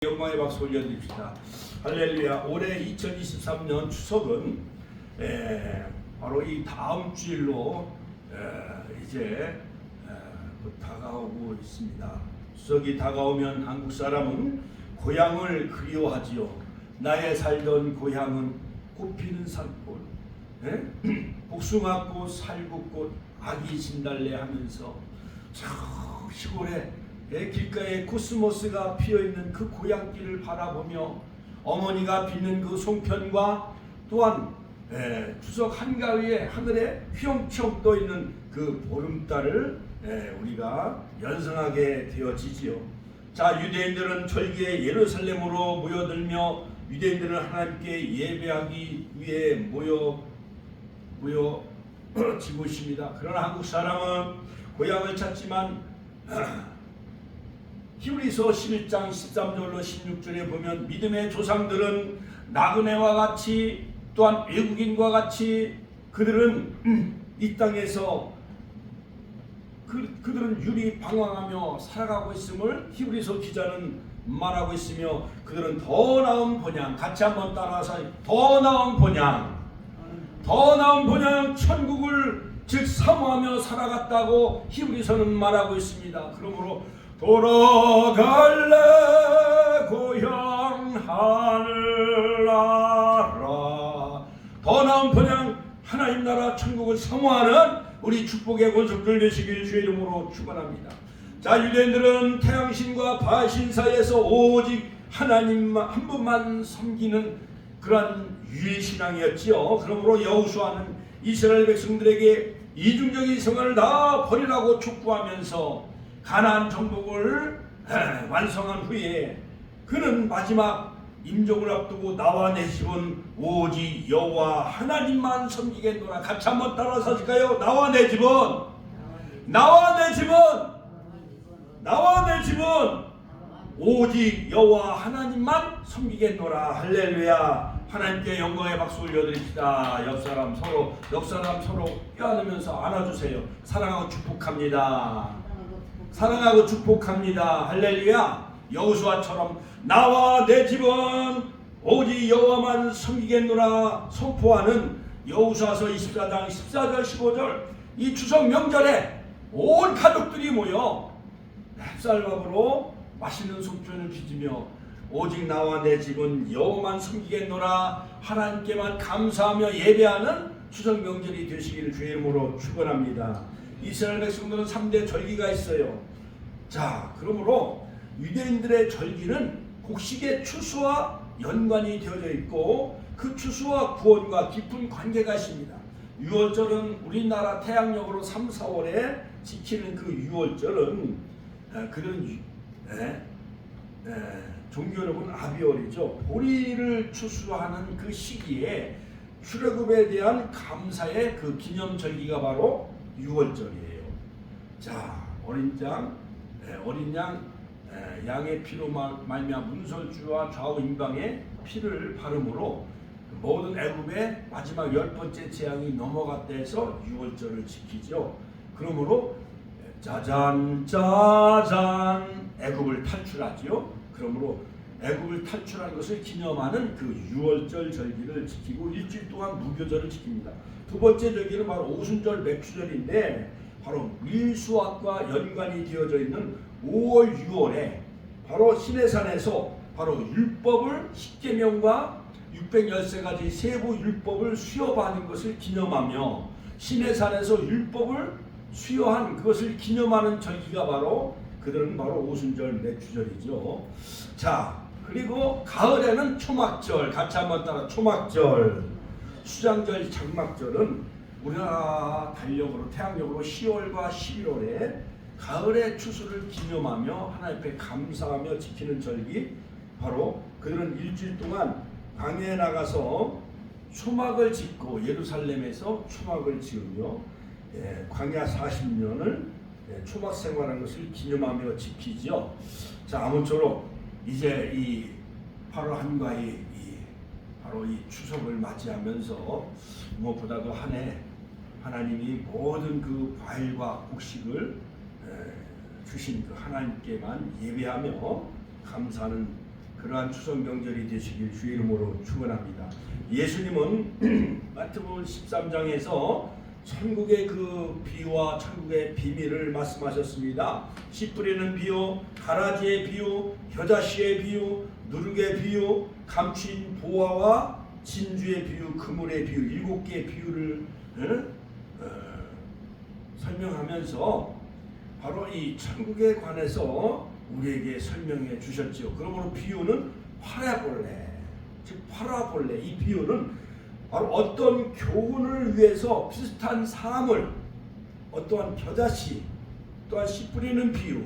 영광의 박수 올려드립시다. 할렐루야. 올해 2023년 추석은 바로 이 다음 주일로 이제 다가오고 있습니다. 추석이 다가오면 한국 사람은 고향을 그리워하지요. 나의 살던 고향은 꽃피는 산골, 복숭아꽃, 살구꽃, 아기 진달래 하면서 저 시골에 길가에 코스모스가 피어있는 그 고향길을 바라보며 어머니가 빚는 그 송편과 또한 추석 한가위에 하늘에 휘엄휘엄 떠있는 그 보름달을 우리가 연상하게 되어지지요. 자, 유대인들은 절기에 예루살렘으로 모여들며 유대인들은 하나님께 예배하기 위해 모여지고 있습니다. 그러나 한국 사람은 고향을 찾지만 히브리서 11장 13절로 16절에 보면 믿음의 조상들은 나그네와 같이 또한 외국인과 같이 그들은 이 땅에서 그들은 유리방황하며 살아가고 있음을 히브리서 기자는 말하고 있으며 그들은 더 나은 본향, 같이 한번 따라서 더 나은 본향 천국을 즉 사모하며 살아갔다고 히브리서는 말하고 있습니다. 그러므로 돌아갈래 고향 하늘나라, 더 나은 본향 하나님 나라 천국을 사모하는 우리 축복의 권속들 되시길 주의 이름으로 축원합니다. 자, 유대인들은 태양신과 바신 사이에서 오직 하나님 한 분만 섬기는 그러한 유일신앙이었지요. 그러므로 여호수아는 이스라엘 백성들에게 이중적인 생활을 다 버리라고 촉구하면서 가나안 정복을 완성한 후에 그는 마지막 임종을 앞두고 나와 내 집은 오직 여호와 하나님만 섬기겠노라. 같이 한번 따라서 하실까요? 나와 내 집은 오직 여호와 하나님만 섬기겠노라. 할렐루야. 하나님께 영광의 박수 올려드립시다. 옆 사람 서로 껴안으면서 안아주세요. 사랑하고 축복합니다. 할렐루야. 여호수아처럼 나와 내 집은 오직 여호와만 섬기겠노라 선포하는 여호수아서 24장 14절 15절 이 추석 명절에 온 가족들이 모여 햇살밥으로 맛있는 송편을 빚으며 오직 나와 내 집은 여호와만 섬기겠노라 하나님께만 감사하며 예배하는 추석 명절이 되시기를 주의 이름으로 축원합니다. 이스라엘 백성들은 3대 절기가 있어요. 자, 그러므로 유대인들의 절기는 곡식의 추수와 연관이 되어져 있고 그 추수와 구원과 깊은 관계가 있습니다. 유월절은 우리나라 태양력으로 3, 4월에 지키는 그 유월절은 그런 종교력은 아비월이죠. 보리를 추수하는 그 시기에 출애굽에 대한 감사의 그 기념절기가 바로 유월절이에요. 자, 어린 양 양의 피로 말미암아 문설주와 좌우 임방에 피를 바름으로 모든 애굽의 마지막 10번째 재앙이 넘어갔다 해서 유월절을 지키죠. 그러므로 짜잔 애굽을 탈출하지요. 그러므로 애굽을 탈출한 것을 기념하는 그 유월절 절기를 지키고 일주일 동안 무교절을 지킵니다. 두 번째 절기는 바로 오순절 맥주절인데 바로 밀수확과 연관이 되어져 있는 5월 6월에 바로 시내산에서 바로 율법을 10계명과 613가지 세부 율법을 수여받은 것을 기념하며 시내산에서 율법을 수여한 그것을 기념하는 절기가 바로 그들은 바로 오순절 맥주절이죠. 자, 그리고 가을에는 초막절, 같이 한번 따라 초막절, 수장절, 장막절은 우리나라 달력으로 태양력으로 10월과 11월에 가을의 추수를 기념하며 하나님 앞에 감사하며 지키는 절기 바로 그들은 일주일 동안 광야에 나가서 초막을 짓고 예루살렘에서 초막을 지으며 광야 40년을 초막 생활한 것을 기념하며 지키죠. 자, 아무쪼록 이제 이 8월 한가위 바로 이 추석을 맞이하면서 무엇보다도 한 해 하나님이 모든 그 과일과 곡식을 주신 그 하나님께만 예배하며 감사하는 그러한 추석 명절이 되시길 주의 이름으로 축원합니다. 예수님은 마태복음 13장에서 천국의 그 비유와 천국의 비밀을 말씀하셨습니다. 씨 뿌리는 비유, 가라지의 비유, 겨자씨의 비유, 누룩의 비유, 감추인 보화와 진주의 비유, 그물의 비유, 7개의 비유를 설명하면서 바로 이 천국에 관해서 우리에게 설명해 주셨지요. 그러므로 비유는 파라볼레, 즉 파라볼레, 이 비유는 바로 어떤 교훈을 위해서 비슷한 사람을, 어떠한 겨자씨, 또한 씨 뿌리는 비유,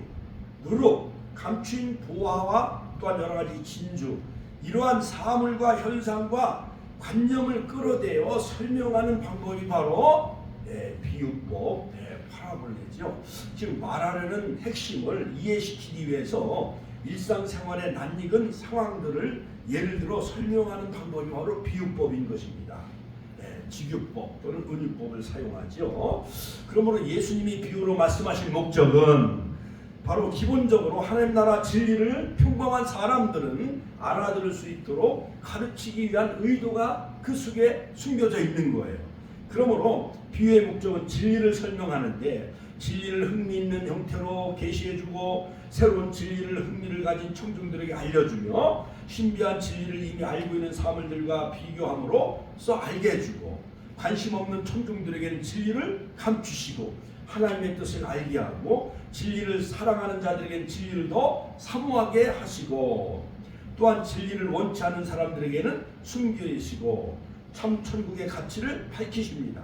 누룩, 감추인 보화와 또한 여러 가지 진주, 이러한 사물과 현상과 관념을 끌어대어 설명하는 방법이 바로 비유법, 파라볼레죠. 지금 말하려는 핵심을 이해시키기 위해서 일상생활에 낯익은 상황들을 예를 들어 설명하는 방법이 바로 비유법인 것입니다. 직유법 또는 은유법을 사용하죠. 그러므로 예수님이 비유로 말씀하신 목적은 바로 기본적으로 하나님 나라 진리를 평범한 사람들은 알아들을 수 있도록 가르치기 위한 의도가 그 속에 숨겨져 있는 거예요. 그러므로 비유의 목적은 진리를 설명하는데, 진리를 흥미있는 형태로 계시해주고 새로운 진리를 흥미를 가진 청중들에게 알려주며 신비한 진리를 이미 알고 있는 사물들과 비교함으로써 알게 해주고, 관심 없는 청중들에게는 진리를 감추시고 하나님의 뜻을 알게 하고, 진리를 사랑하는 자들에게는 진리를 더 사모하게 하시고, 또한 진리를 원치 않는 사람들에게는 숨기시고 참 천국의 가치를 밝히십니다.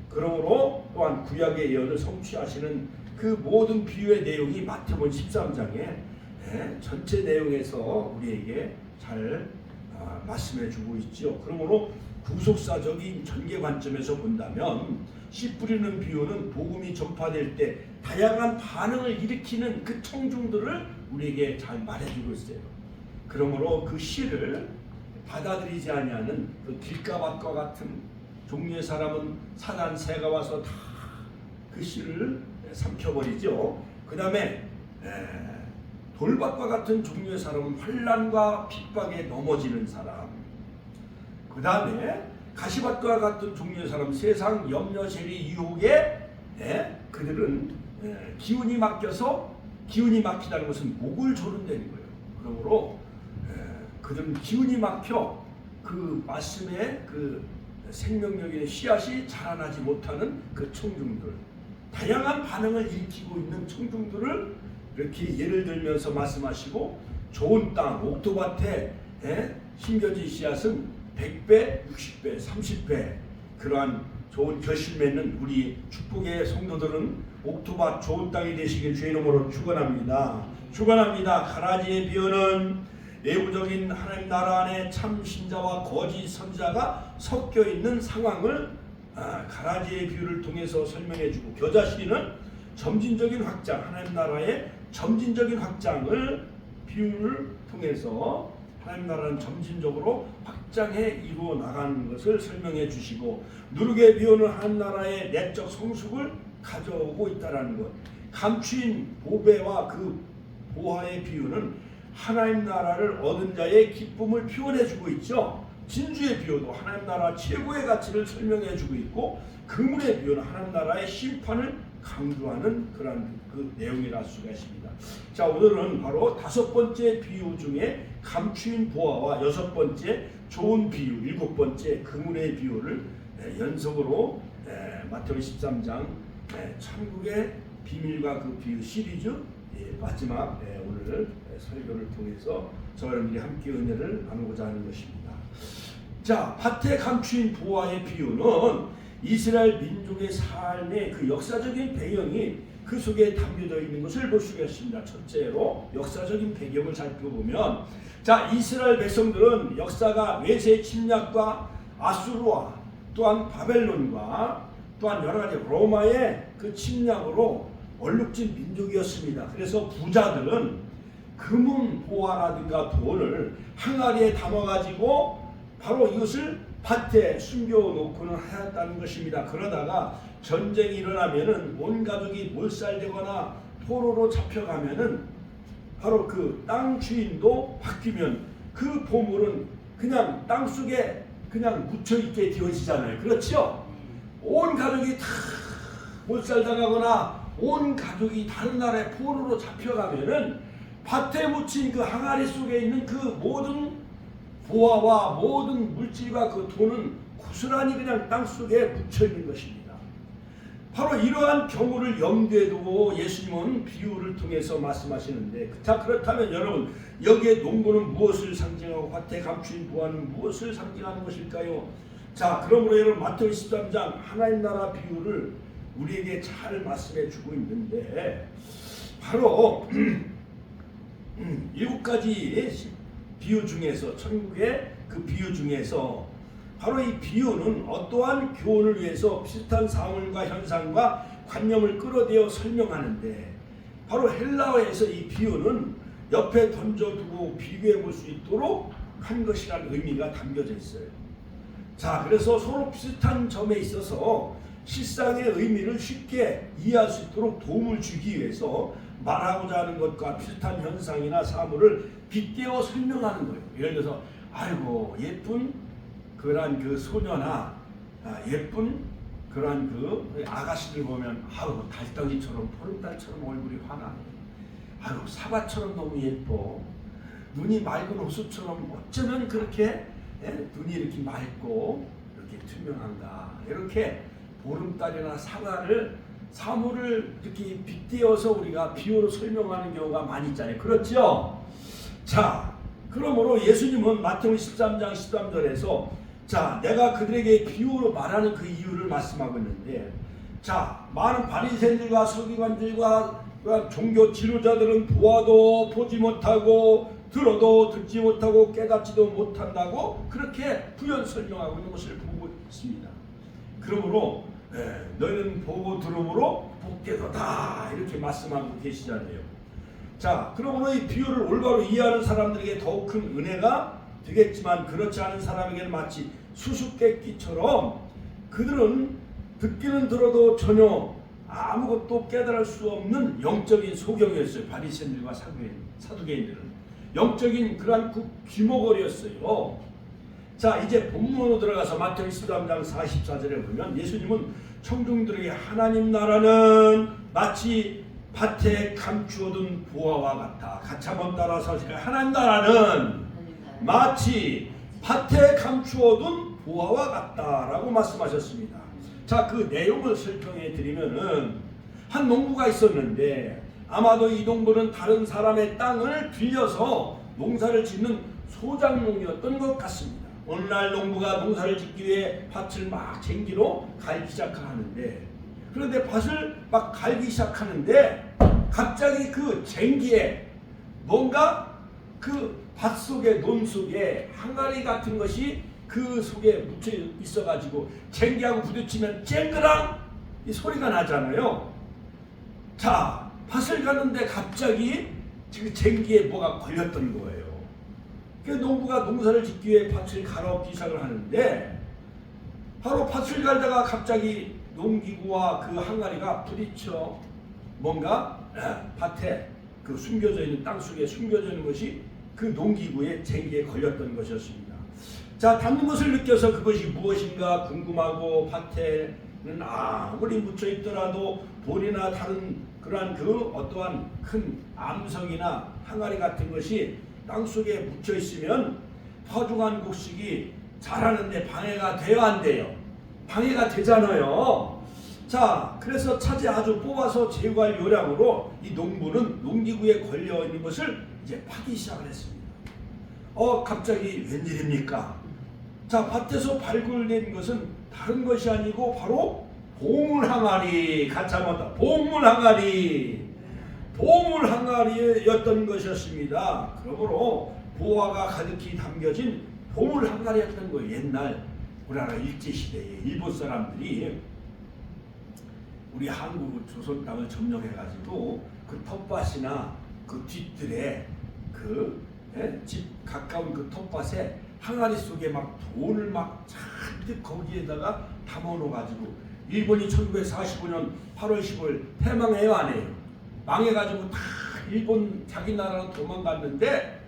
그러므로 또한 구약의 예언을 성취하시는 그 모든 비유의 내용이 마태복음 13장에 전체 내용에서 우리에게 잘 말씀해 주고 있죠. 그러므로 구속사적인 전개 관점에서 본다면 씨 뿌리는 비유는 복음이 전파될 때 다양한 반응을 일으키는 그 청중들을 우리에게 잘 말해주고 있어요. 그러므로 그 씨를 받아들이지 아니하는 그 길가밭과 같은 종류의 사람은 사단 새가 와서 다 그 씨를 삼켜버리죠. 그 다음에 돌밭과 같은 종류의 사람은 환난과 핍박에 넘어지는 사람, 그 다음에 가시밭과 같은 종류의 사람, 세상 염려 세리 유혹에 그들은 기운이 막혀서, 기운이 막히다는 것은 목을 조른다는 거예요. 그러므로 그들은 기운이 막혀 그 말씀의 그 생명력의 씨앗이 자라나지 못하는 그 청중들, 다양한 반응을 일으키고 있는 청중들을 이렇게 예를 들면서 말씀하시고, 좋은 땅, 옥토밭에 심겨진 씨앗은 100배, 60배, 30배, 그러한 좋은 결실 맺는 우리 축복의 성도들은 옥토밭 좋은 땅이 되시길 주의 이름으로 축원합니다. 축원합니다. 가라지의 비유는 내부적인 하나님 나라 안에 참 신자와 거짓 선지자가 섞여 있는 상황을 가라지의 비유를 통해서 설명해주고, 겨자씨는 점진적인 확장, 하나님 나라의 점진적인 확장을 비유를 통해서 하나님 나라는 점진적으로 확장해 이루어 나가는 것을 설명해 주시고, 누룩의 비유는 하나님 나라의 내적 성숙을 가져오고 있다는 것, 감추인 보배와 그 보화의 비유는 하나님 나라를 얻은 자의 기쁨을 표현해 주고 있죠. 진주의 비유도 하나님 나라 최고의 가치를 설명해 주고 있고, 그물의 비유는 하나님 나라의 심판을 강조하는 그런 그 내용이라 할 수가 있습니다. 자, 오늘은 바로 5번째 비유 중에 감추인 보화와 6번째 좋은 비유, 7번째 그물의 비유를 연속으로 마태복음 13장 천국의 비밀과 그 비유 시리즈 마지막 오늘 설교를 통해서 저와 여러분들이 함께 은혜를 나누고자 하는 것입니다. 자, 밭에 감추인 보화의 비유는 이스라엘 민족의 삶의 그 역사적인 배경이 그 속에 담겨져 있는 것을 볼 수가 있습니다. 첫째로 역사적인 배경을 살펴보면, 자, 이스라엘 백성들은 역사가 외세 침략과 아수르와 또한 바벨론과 또한 여러 가지 로마의 그 침략으로 얼룩진 민족이었습니다. 그래서 부자들은 금은 보화라든가 돈을 항아리에 담아가지고 바로 이것을 밭에 숨겨놓고는 하였다는 것입니다. 그러다가 전쟁이 일어나면은 온 가족이 몰살되거나 포로로 잡혀가면은 바로 그 땅 주인도 바뀌면 그 보물은 그냥 땅속에 그냥 묻혀있게 되어지잖아요. 그렇죠? 온 가족이 다 몰살당하거나 온 가족이 다른 나라의 포로로 잡혀가면은 밭에 묻힌 그 항아리 속에 있는 그 모든 보화와 모든 물질과 그 돈은 고스란히 그냥 땅속에 묻혀있는 것입니다. 바로 이러한 경우를 염두에 두고 예수님은 비유를 통해서 말씀하시는데, 자, 그렇다면 여러분, 여기에 농부는 무엇을 상징하고 밭에 감추인 보화는 무엇을 상징하는 것일까요? 자, 그러므로 여러분, 마태복음 13장 하나님 나라 비유를 우리에게 잘 말씀해 주고 있는데, 바로 7가지 비유 중에서, 천국의 그 비유 중에서 바로 이 비유는 어떠한 교훈을 위해서 비슷한 사물과 현상과 관념을 끌어대어 설명하는데, 바로 헬라어에서 이 비유는 옆에 던져두고 비교해 볼 수 있도록 한 것이라는 의미가 담겨져 있어요. 자, 그래서 서로 비슷한 점에 있어서 실상의 의미를 쉽게 이해할 수 있도록 도움을 주기 위해서 말하고자 하는 것과 비슷한 현상이나 사물을 빗대어 설명하는 거예요. 예를 들어서 아이고 예쁜 그러한 그 소녀나 예쁜 그러한 그 아가씨들 보면 아우 달덩이처럼 보름달처럼 얼굴이 환하네. 아유 사과처럼 너무 예뻐. 눈이 맑은 호수처럼 어쩌면 그렇게 눈이 이렇게 맑고 이렇게 투명한가. 이렇게 보름달이나 사물을 이렇게 빗대어서 우리가 비유로 설명하는 경우가 많이 있잖아요. 그렇죠? 자, 그러므로 예수님은 마태복음 13장 13절에서 자, 내가 그들에게 비유로 말하는 그 이유를 말씀하고 있는데, 자, 많은 바리새인들과 서기관들과 종교 지도자들은 보아도 보지 못하고 들어도 듣지 못하고 깨닫지도 못한다고 그렇게 부연 설명하고 있는 것을 보고 있습니다. 그러므로 너희는 보고 들음으로 복되도다 이렇게 말씀하고 계시잖아요. 자, 그러므로 이 비유를 올바로 이해하는 사람들에게 더욱 큰 은혜가 되겠지만, 그렇지 않은 사람에게는 마치 수수께끼처럼 그들은 듣기는 들어도 전혀 아무것도 깨달을 수 없는 영적인 소경이었어요. 바리새인들과 사두개인들은 영적인 그러한 귀머거리였어요. 자, 이제 본문으로 들어가서 마태복음 13장 44절에 보면 예수님은 청중들에게 하나님 나라는 마치 밭에 감추어둔 보화와 같다. 같이 한번 따라서 하나님 나라는 마치 밭에 감추어둔 보화와 같다라고 말씀하셨습니다. 자, 그 내용을 설명해 드리면은 한 농부가 있었는데 아마도 이 농부는 다른 사람의 땅을 빌려서 농사를 짓는 소작농이었던 것 같습니다. 어느 날 농부가 농사를 짓기 위해 밭을 막 쟁기로 갈기 시작하는데, 그런데 밭을 막 갈기 시작하는데 갑자기 그 쟁기에 뭔가 그 밭 속에 논 속에 항아리 같은 것이 그 속에 묻혀 있어가지고 쟁기하고 부딪히면 쨍그랑 이 소리가 나잖아요. 자, 밭을 가는데 갑자기 지금 쟁기에 뭐가 걸렸던 거예요. 그 농부가 농사를 짓기 위해 밭을 갈아엎기 시작을 하는데, 바로 밭을 갈다가 갑자기 농기구와 그 항아리가 부딪혀 뭔가 밭에 그 숨겨져 있는 땅 속에 숨겨져 있는 것이 그 농기구의 쟁기에 걸렸던 것이었습니다. 자, 닿는 것을 느껴서 그것이 무엇인가 궁금하고 밭에는 아무리 묻혀 있더라도 돌이나 다른 그러한 그 어떠한 큰 암석이나 항아리 같은 것이 땅 속에 묻혀 있으면 퍼중한 곡식이 자라는데 방해가 돼요, 안 돼요? 방해가 되잖아요. 자, 그래서 차지 아주 뽑아서 제거할 요량으로 이 농부는 농기구에 걸려 있는 것을 이제 파기 시작을 했습니다. 갑자기 웬일입니까? 자, 밭에서 발굴된 것은 다른 것이 아니고 바로 보물 항아리. 같이 한번 보물 항아리. 보물 항아리였던 것이었습니다. 그러므로 보화가 가득히 담겨진 보물 항아리였던 거예요. 옛날 우리나라 일제시대에 일본 사람들이 우리 한국 조선 땅을 점령해가지고 그 텃밭이나 그 뒤뜰에 집 가까운 그 텃밭에 항아리 속에 막 돈을 막 잔뜩 거기에다가 담아놓아가지고 일본이 1945년 8월 15일 패망해요, 안 해요? 망해가지고 다 일본 자기 나라로 도망갔는데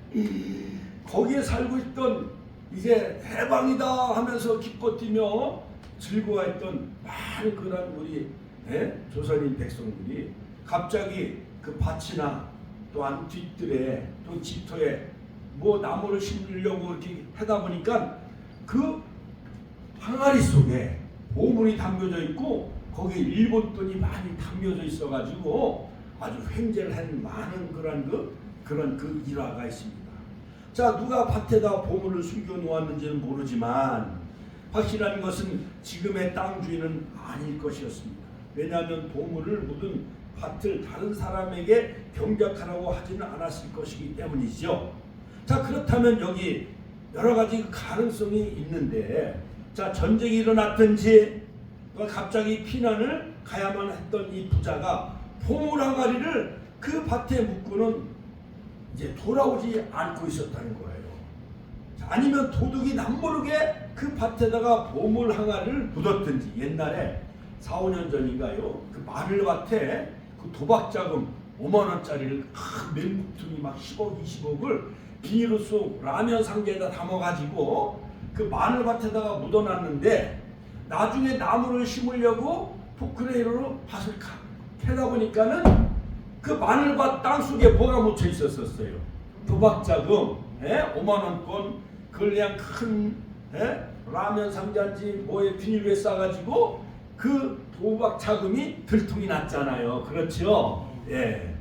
거기에 살고 있던 이제 해방이다 하면서 기뻐 뛰며 즐거워했던 많은 그런 우리 조선인 백성들이 갑자기 그 밭이나 또한 뒷뜰에 또 집터에 뭐 나무를 심으려고 이렇게 하다 보니까 그 항아리 속에 보물이 담겨져 있고 거기에 일본 돈이 많이 담겨져 있어가지고 아주 횡재를 한 많은 그런 그 일화가 있습니다. 자, 누가 밭에다 보물을 숨겨 놓았는지는 모르지만 확실한 것은 지금의 땅 주인은 아닐 것이었습니다. 왜냐하면 보물을 묻은 밭을 다른 사람에게 경작하라고 하지는 않았을 것이기 때문이죠. 자, 그렇다면 여기 여러 가지 가능성이 있는데, 자, 전쟁이 일어났든지 갑자기 피난을 가야만 했던 이 부자가 보물 항아리를 그 밭에 묻고는 이제 돌아오지 않고 있었다는 거예요. 자, 아니면 도둑이 남모르게 그 밭에다가 보물 항아리를 묻었든지, 옛날에 4, 5년 전인가요? 그 마늘밭에 그 도박자금 5만 원짜리를 큰 맹국통이 막 10억, 20억을 비닐로 쏙 라면 상자에다 담아가지고 그 마늘밭에다가 묻어놨는데 나중에 나무를 심으려고 포크레인으로 밭을 캐다 보니까는 그 마늘밭 땅속에 뭐가 묻혀 있었어요? 도박자금 5만 원권 그걸 그냥 큰 라면 상자인지 뭐에 비닐에 싸가지고 그 도박 자금이 들통이 났잖아요. 그렇죠? 예.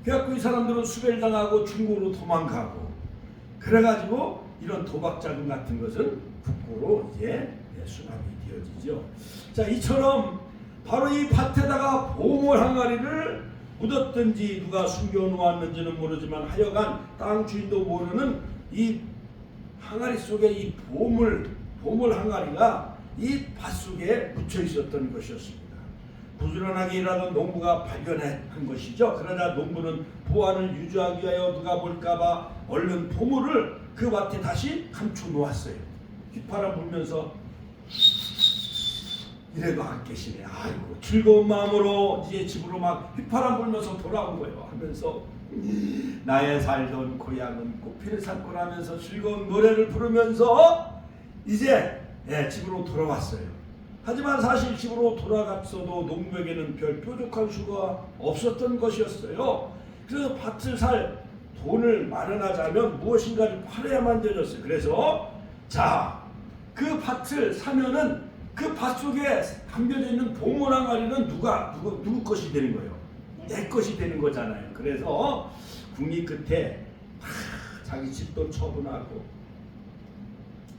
그래갖고 이 사람들은 수배당하고 중국으로 도망가고 그래가지고 이런 도박 자금 같은 것은 국고로 이제 수납이 되어지죠. 자, 이처럼 바로 이 밭에다가 보물 항아리를 묻었든지 누가 숨겨 놓았는지는 모르지만 하여간 땅 주인도 모르는 이 항아리 속에 이 보물 항아리가 이 밭 속에 묻혀 있었던 것이었습니다. 부지런하게 일하던 농부가 발견한 것이죠. 그러나 농부는 보안을 유지하기 위하여 누가 볼까봐 얼른 보물을 그 밭에 다시 감춰 놓았어요. 휘파람 불면서 이래도 안 계시네. 아이고, 즐거운 마음으로 이제 집으로 막 휘파람 불면서 돌아온 거예요. 하면서 나의 살던 고향은 꽃피는 산골하면서 즐거운 노래를 부르면서 이제 집으로 돌아왔어요. 하지만 사실 집으로 돌아갔어도 농부에게는 별 뾰족한 수가 없었던 것이었어요. 그래서 밭을 살 돈을 마련하자면 무엇인가를 팔아야만 되었어요. 그래서 자, 그 밭을 사면은 그 밭 속에 담겨져 있는 보물 항아리는 누구 것이 되는 거예요? 내 것이 되는 거잖아요. 그래서 국리 끝에 자기 집도 처분하고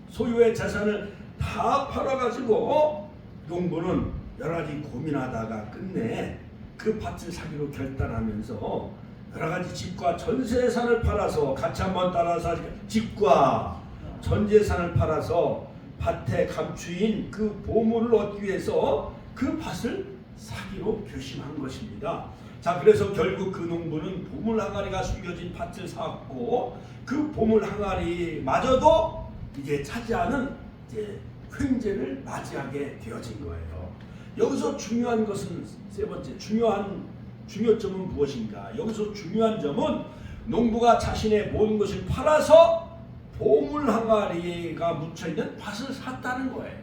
소유의 재산을 다 팔아가지고 농부는 여러 가지 고민하다가 끝내 그 밭을 사기로 결단하면서 여러 가지 집과 전 재산을 팔아서 같이 한번 따라서 집과 전 재산을 팔아서 밭에 감추인 그 보물을 얻기 위해서 그 밭을 사기로 결심한 것입니다. 자, 그래서 결국 그 농부는 보물 항아리가 숨겨진 밭을 샀고 그 보물 항아리마저도 이제 차지하는 이제 횡재를 맞이하게 되어진 거예요. 여기서 중요한 것은 세 번째 중요점은 무엇인가? 여기서 중요한 점은 농부가 자신의 모든 것을 팔아서 보물 항아리가 묻혀있는 밭을 샀다는 거예요.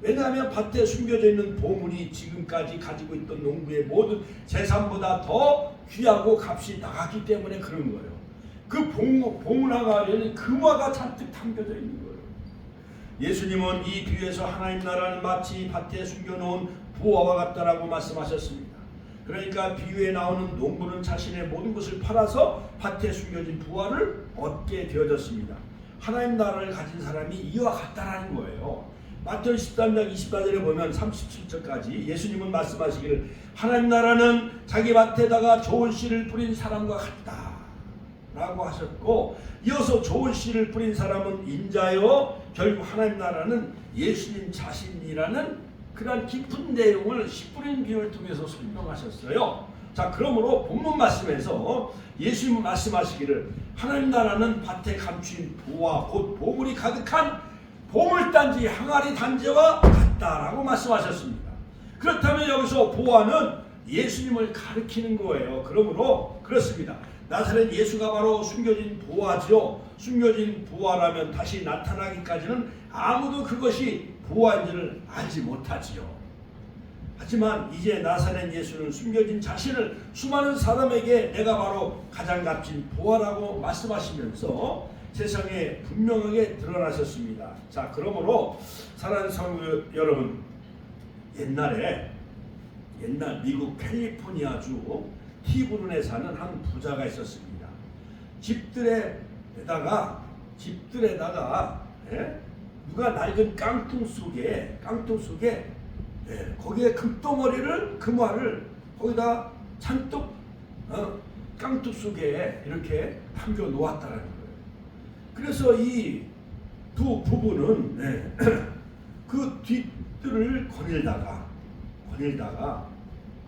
왜냐하면 밭에 숨겨져 있는 보물이 지금까지 가지고 있던 농부의 모든 재산보다 더 귀하고 값이 나갔기 때문에 그런 거예요. 그 보물 항아리에는 금화가 잔뜩 담겨져 있는 거예요. 예수님은 이 비유에서 하나님 나라는 마치 밭에 숨겨놓은 부화와 같다라고 말씀하셨습니다. 그러니까 비유에 나오는 농부는 자신의 모든 것을 팔아서 밭에 숨겨진 부화를 얻게 되어졌습니다. 하나님 나라를 가진 사람이 이와 같다라는 거예요. 마태복음 13장 24절에 보면 37절까지 예수님은 말씀하시기를 하나님 나라는 자기 밭에다가 좋은 씨를 뿌린 사람과 같다 라고 하셨고, 이어서 좋은 씨를 뿌린 사람은 인자요 결국 하나님 나라는 예수님 자신이라는 그런 깊은 내용을 씨 뿌린 비유를 통해서 설명하셨어요. 자, 그러므로 본문 말씀에서 예수님은 말씀하시기를 하나님 나라는 밭에 감추인 부와 곧 보물이 가득한 보물단지 항아리 단지와 같다라고 말씀하셨습니다. 그렇다면 여기서 보화는 예수님을 가리키는 거예요. 그러므로 그렇습니다. 나사렛 예수가 바로 숨겨진 보화지요. 숨겨진 보화라면 다시 나타나기까지는 아무도 그것이 보화인지를 알지 못하지요. 하지만 이제 나사렛 예수는 숨겨진 자신을 수많은 사람에게 내가 바로 가장 값진 보화라고 말씀하시면서 세상에 분명하게 드러나셨습니다. 자, 그러므로 사랑하는 성도 여러분, 옛날 미국 캘리포니아주 티브룬에 사는 한 부자가 있었습니다. 집들에다가 누가 낡은 깡통 속에 거기에 금덩어리를 금화를 거기다 잔뜩 깡통 속에 이렇게 담겨 놓았다라는 거예요. 그래서 이 두 부부는 그 뒤뜰을 거닐다가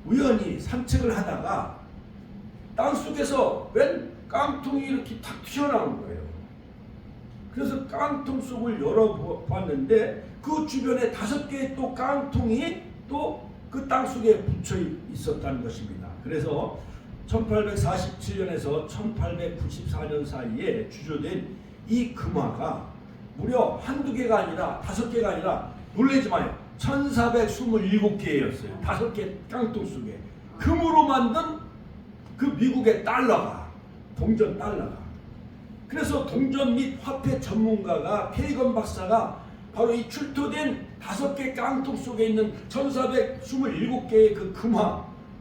우연히 산책을 하다가 땅속에서 웬 깡통이 이렇게 탁 튀어나온 거예요. 그래서 깡통 속을 열어봤는데 그 주변에 5개의 또 깡통이 또 그 땅속에 붙여 있었다는 것입니다. 그래서 1847년에서 1894년 사이에 주조된 이 금화가 무려 한두 개가 아니라 5개가 아니라, 놀라지 마요, 1427개였어요. 5개 깡통 속에 금으로 만든 그 미국의 달러가, 동전 달러가. 그래서 동전 및 화폐 전문가가 페이건 박사가 바로 이 출토된 5개 깡통 속에 있는 1427개의 그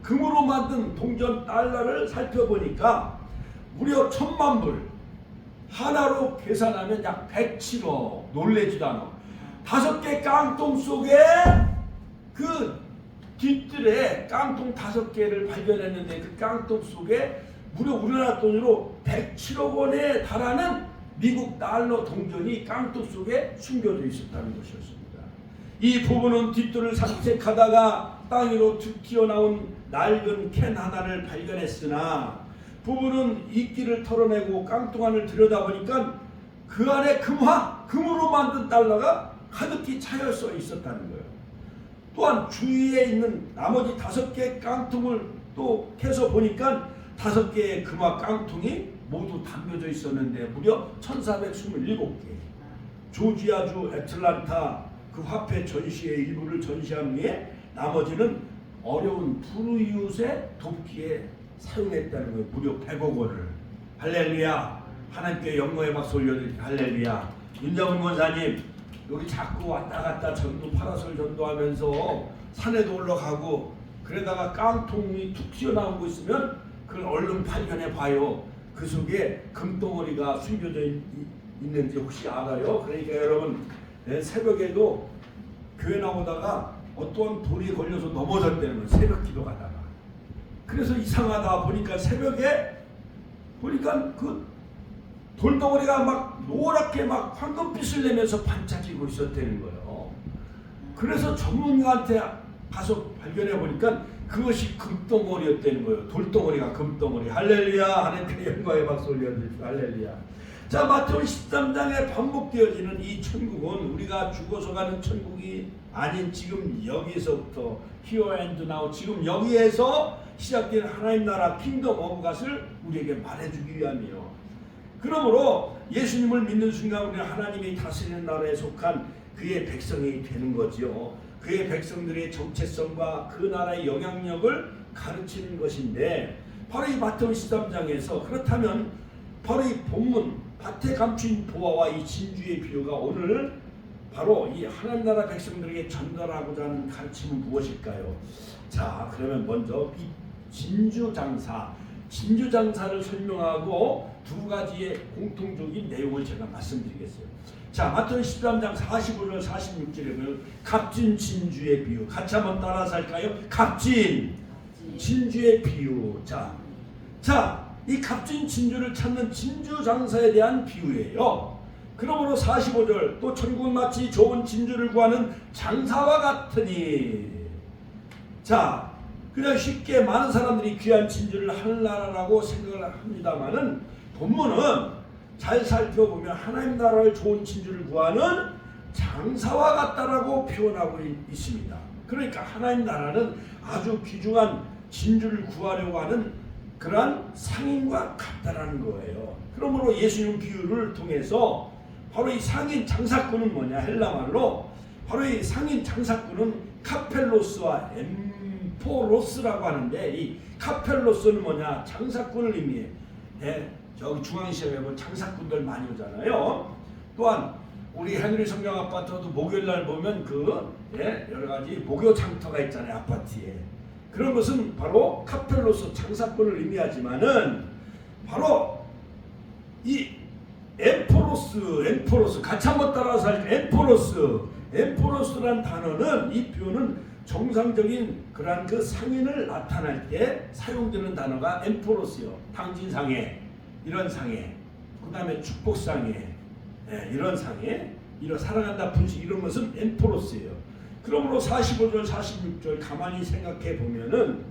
금으로 만든 동전 달러를 살펴보니까 무려 1000만 불, 하나로 계산하면 약 107억. 놀래지도 않아. 5개 깡통 속에 그 뒷뜰에 깡통 5개를 발견했는데 그 깡통 속에 무려 우리나라 돈으로 107억 원에 달하는 미국 달러 동전이 깡통 속에 숨겨져 있었다는 것이었습니다. 이 부부는 뒷뜰을 산책하다가 땅 위로 툭 튀어나온 낡은 캔 하나를 발견했으나 부부는 이끼를 털어내고 깡통 안을 들여다보니까 그 안에 금으로 만든 달러가 가득히 차여서 있었다는 거예요. 또한 주위에 있는 나머지 5개 깡통을 또 캐서 보니까 5개의 금화 깡통이 모두 담겨져 있었는데 무려 1427개. 조지아주 애틀란타 그 화폐 전시의 일부를 전시한 후에 나머지는 어려운 불우이웃의 돕기에 사용했다는 거예요. 무려 100억 원을. 할렐루야. 하나님께 영광의 박수 올려드립니다. 할렐루야. 윤정훈 권사님, 여기 자꾸 왔다 갔다 전도 파라솔 전도하면서 산에도 올라가고 그러다가 깡통이 툭 튀어나오고 있으면 그걸 얼른 발견해 봐요. 그 속에 금덩어리가 숨겨져 있는지 혹시 알아요? 그러니까 여러분, 새벽에도 교회 나오다가 어떠한 돌이 걸려서 넘어졌다는 거예요. 새벽 기도하다가. 그래서 이상하다 보니까 새벽에 보니까 그 돌덩어리가 막 노랗게 막 황금빛을 내면서 반짝이고 있었다는 거예요. 그래서 전문가한테 가서 발견해 보니까 그것이 금덩어리였다는 거예요. 돌덩어리가 금덩어리. 할렐루야. 하나님께 영광의 박수 올려드립시다. 할렐루야. 자, 마태복음 13장에 반복되어지는 이 천국은 우리가 죽어서 가는 천국이 아닌 지금 여기서부터 here and now, 지금 여기에서 시작된 하나님 나라 킹덤 오브 갓을 우리에게 말해주기 위함이요. 그러므로 예수님을 믿는 순간 우리는 하나님이 다스리는 나라에 속한 그의 백성이 되는 거지요. 그의 백성들의 정체성과 그 나라의 영향력을 가르치는 것인데, 바로 이 마태복음 13장에서 그렇다면 바로 이 본문 밭에 감춘 보화와 이 진주의 비유가 오늘 바로 이 하나님 나라 백성들에게 전달하고자 하는 가르침은 무엇일까요? 자, 그러면 먼저 이 진주장사를 설명하고 2가지의 공통적인 내용을 제가 말씀드리겠어요. 자, 마태복음 13장 45절 46절에 보면 값진 진주의 비유. 같이 한번 따라서 할까요? 값진 진주의 비유. 자, 이 값진 진주를 찾는 진주장사에 대한 비유예요. 그러므로 45절, 또 천국은 마치 좋은 진주를 구하는 장사와 같으니. 자, 그냥 쉽게 많은 사람들이 귀한 진주를 하늘나라라고 생각을 합니다만은 본문은 잘 살펴보면 하나님 나라를 좋은 진주를 구하는 장사와 같다라고 표현하고 있습니다. 그러니까 하나님 나라는 아주 귀중한 진주를 구하려고 하는 그러한 상인과 같다라는 거예요. 그러므로 예수님 비유를 통해서 바로 이 상인 장사꾼은 뭐냐, 헬라말로 바로 이 상인 장사꾼은 카펠로스와 엠포로스라고 하는데, 이 카펠로스는 뭐냐, 장사꾼을 의미해. 예, 저기 중앙시험에 보면 장사꾼들 많이 오잖아요. 또한 우리 henry 성경 아파트도 목요일날 보면 여러 가지 목요 장터가 있잖아요, 아파트에. 그런 것은 바로 카펠로스 장사꾼을 의미하지만은 바로 이 엠포로스 같이 한번 따라서 할 엠포로스란 단어는, 이 표현은 정상적인 그러한 그 상인을 나타낼 때 사용되는 단어가 엠포로스요. 당진상해, 이런 상해, 그 다음에 축복상해, 이런 상해, 이런 살아간다 분식, 이런 것은 엠포로스예요. 그러므로 45절 46절 가만히 생각해 보면은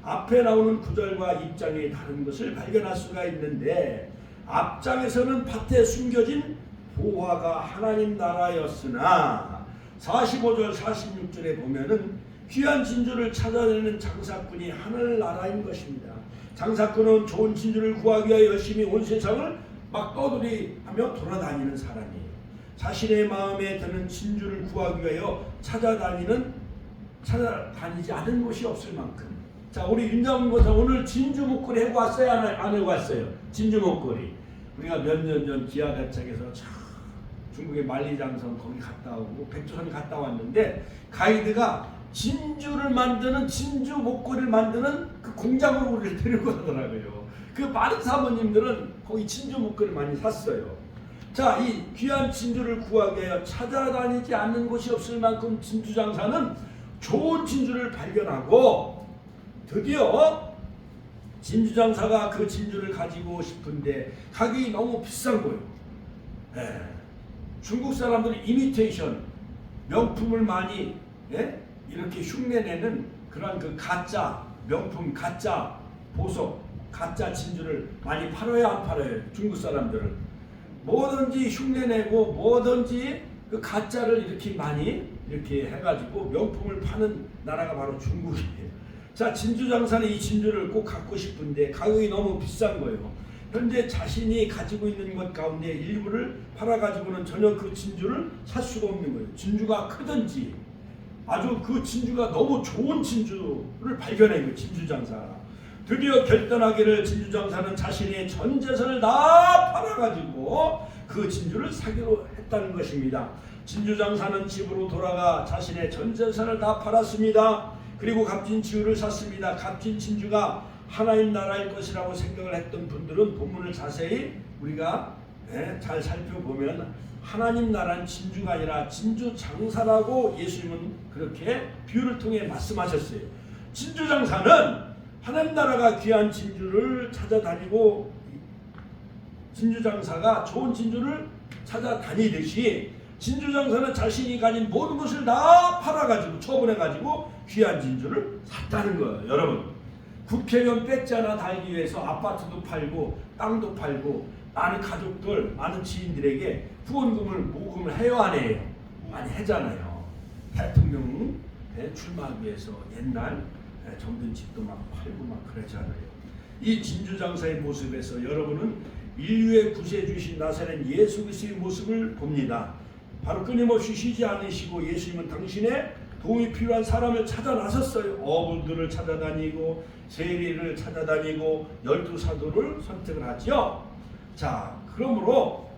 앞에 나오는 구절과 입장이 다른 것을 발견할 수가 있는데, 앞장에서는 밭에 숨겨진 보화가 하나님 나라였으나 45절 46절에 보면은 귀한 진주를 찾아내는 장사꾼이 하늘나라인 것입니다. 장사꾼은 좋은 진주를 구하기 위하여 열심히 온 세상을 막 떠돌이하며 돌아다니는 사람이에요. 자신의 마음에 드는 진주를 구하기 위하여 찾아다니지 않은 곳이 없을 만큼. 자, 우리 윤장훈 목사 오늘 진주 목걸이 해고 왔어요? 안 해고 왔어요? 진주 목걸이. 우리가 몇 년 전 기아대책에서 중국의 만리장성 거기 갔다 오고 백두산 갔다 왔는데, 가이드가 진주를 만드는, 진주 목걸이를 만드는 그 공장으로 우리를 데리고 가더라고요. 그 많은 사모님들은 거기 진주 목걸이를 많이 샀어요. 자, 이 귀한 진주를 구하기 위하여 찾아다니지 않는 곳이 없을 만큼 진주장사는 좋은 진주를 발견하고, 드디어 진주장사가 그 진주를 가지고 싶은데 가격이 너무 비싼 거예요. 중국 사람들이 이미테이션, 명품을 많이 이렇게 흉내내는 그런 그 가짜 명품, 가짜 보석, 가짜 진주를 많이 팔아요, 안 팔아요? 중국 사람들은 뭐든지 흉내내고 뭐든지 그 가짜를 이렇게 많이 이렇게 해가지고 명품을 파는 나라가 바로 중국이에요. 자, 진주장사는 이 진주를 꼭 갖고 싶은데 가격이 너무 비싼 거예요. 현재 자신이 가지고 있는 것 가운데 일부를 팔아가지고는 전혀 그 진주를 살 수가 없는 거예요. 진주가 크든지 아주 그 진주가 너무 좋은 진주를 발견해요, 진주장사가. 드디어 결단하기를 진주장사는 자신의 전 재산을 다 팔아가지고 그 진주를 사기로 했다는 것입니다. 진주장사는 집으로 돌아가 자신의 전 재산을 다 팔았습니다. 그리고 값진 진주를 샀습니다. 값진 진주가 하나님 나라일 것이라고 생각을 했던 분들은 본문을 자세히 우리가 잘 살펴보면 하나님 나라는 진주가 아니라 진주장사라고 예수님은 그렇게 비유를 통해 말씀하셨어요. 진주장사는 하나님 나라가 귀한 진주를 찾아다니고, 진주장사가 좋은 진주를 찾아다니듯이 진주장사는 자신이 가진 모든 것을 다 팔아가지고 처분해가지고 귀한 진주를 샀다는 거예요. 여러분, 국회의원 뺏지 않아 달기 위해서 아파트도 팔고 땅도 팔고 많은 가족들, 많은 지인들에게 후원금을 모금을 해요, 안 해요? 많이 하잖아요. 대통령 출마하기 위해서 옛날 정든 집도 막 팔고 막 그러잖아요. 이 진주장사의 모습에서 여러분은 인류의 구세주신 나사렛 예수 그리스도의 모습을 봅니다. 바로 끊임없이 쉬지 않으시고 예수님은 당신의 도움이 필요한 사람을 찾아 나섰어요. 어부들을 찾아다니고 세리를 찾아다니고 12사도를 선택을 하죠. 자, 그러므로